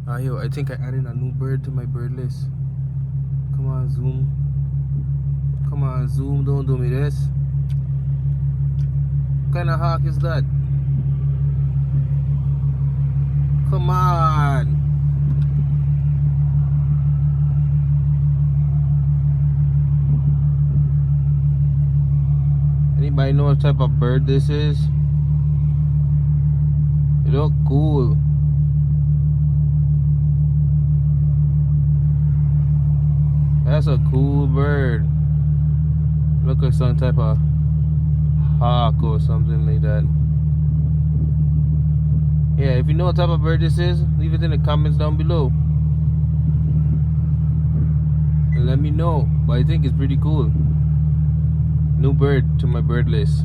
Yo, I think I added a new bird to my bird list. Come on, Zoom. Come on, Zoom. Don't do me this. What kind of hawk is that? Come on. Anybody know what type of bird this is? It look cool. That's a cool bird. Look like some type of hawk or something like that. Yeah, if you know what type of bird this is, leave it in the comments down below and let me know. But I think it's pretty cool. New bird to my bird list.